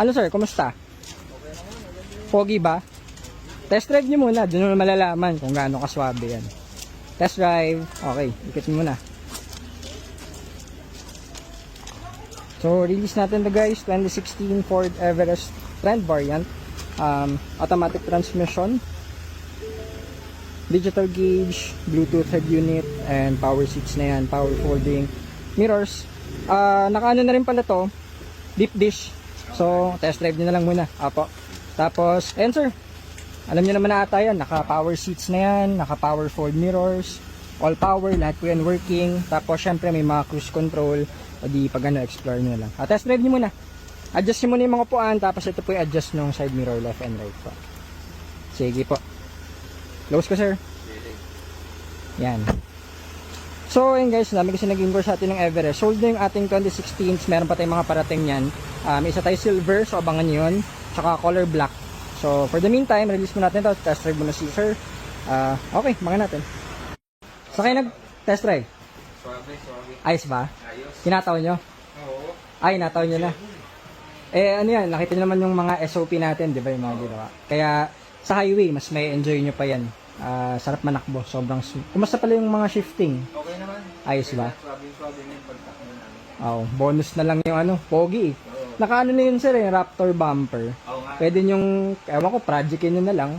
Ano sir, kumusta? Pogi ba? Test drive nyo muna, doon mo malalaman kung gaano kaswabe yan. Test drive, okay, ikit mo muna. So, release natin to guys, 2016 Ford Everest Trend variant. Automatic transmission, digital gauge, Bluetooth head unit, and power seats na yan, power folding mirrors. Nakaano na rin pala to, deep dish. So, test drive nyo na lang muna. Apo. Tapos, and sir, alam nyo naman na ata yan, naka power seats na yan, naka power fold mirrors, all power, lahat po yan working. Tapos, syempre may mga cruise control, o di pag ano, explore nyo lang. Test drive nyo muna. Adjust nyo muna yung mga upuan, tapos ito po i-adjust ng side mirror, left and right po. Sige po. Close ko sir. Yan. So yun guys, dami kasi nag-invoice sa atin ng Everest. Sold na yung ating 2016s, meron pa tayong mga parating yan. Isa tayo silver, so abangan nyo yun. Tsaka color black. So for the meantime, release mo natin ito. Test drive muna si sir. Okay, abangan natin. So kayo nag-test drive? Suave. Ayos ba? Ayos. Kinataw nyo? Oo. Ay, nataw nyo na. Ano yan, nakita nyo naman yung mga SOP natin, di ba yung mga ginawa. Kaya sa highway, mas may enjoy nyo pa yan. Sarap manakbo, sobrang smooth. Kumusta pala yung mga shifting? Okay naman. Ayos ba? Suave na yung pagtakbo namin. Bonus na lang yung ano, pogi. Nakaano na yun sir, Raptor bumper. Oo nga. Pwede yung, ewan ko, projectin nyo na lang.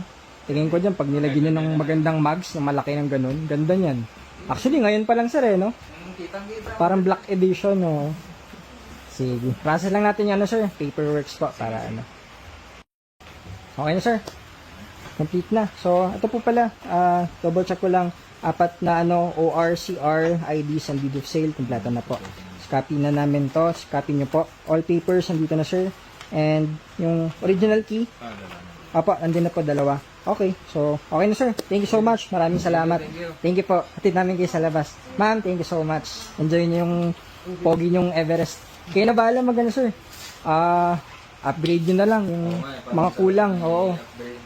Tingin ko dyan, pag nilagyan nyo ng magandang mags, na malaki ng ganun, ganda nyan. Actually, ngayon pa lang sir no? Kitang-kita. Parang black edition, no? Sige. Process lang natin yan, sir. Paperworks po, para ano. Okay na, sir. Complete na. So, ito po pala. Double check ko lang. 4 na ORCR, IDs, and deed of sale. Kompleto na po. Copy na namin to. Copy nyo po. All papers, nandito na, sir. And yung original key. Apo, nandun na po, 2. Okay. So, okay na, sir. Thank you so much. Maraming salamat. Thank you po. Hatid namin kayo sa labas. Ma'am, thank you so much. Enjoy nyo yung pogi nyong Everest. Kaya na bahala magano sir. Upgrade nyo na lang yung mga kulang. Oo.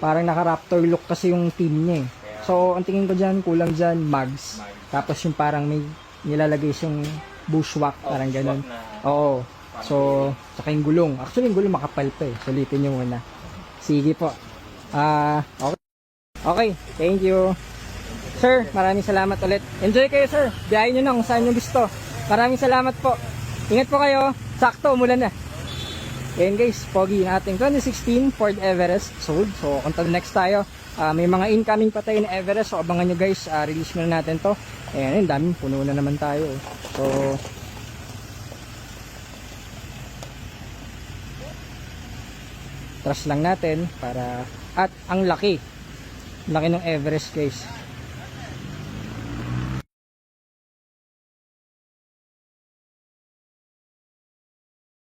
Parang naka-Raptor look kasi yung team niya eh. So, ang tingin ko dyan, kulang dyan, mags. Tapos yung parang may nilalagay yung bushwhack, parang ganun. Oo. So, saka yung gulong. Actually, yung gulong makapal pa eh. Sulitin nyo muna. Sige po. Okay. Okay, thank you. Sir, maraming salamat ulit. Enjoy kayo sir. Biyahin nyo na kung saan nyo gusto. Maraming salamat po. Ingat po kayo. Sakto, umulan na. Ayan guys, pogi yung ating 2016 Ford Everest sold. So, until next tayo. May mga incoming pa tayo na Everest. So, abangan nyo guys. Release muna natin to. Ayan, dami. Puno na naman tayo. So, trust lang natin para... At ang laki. Laki ng Everest guys.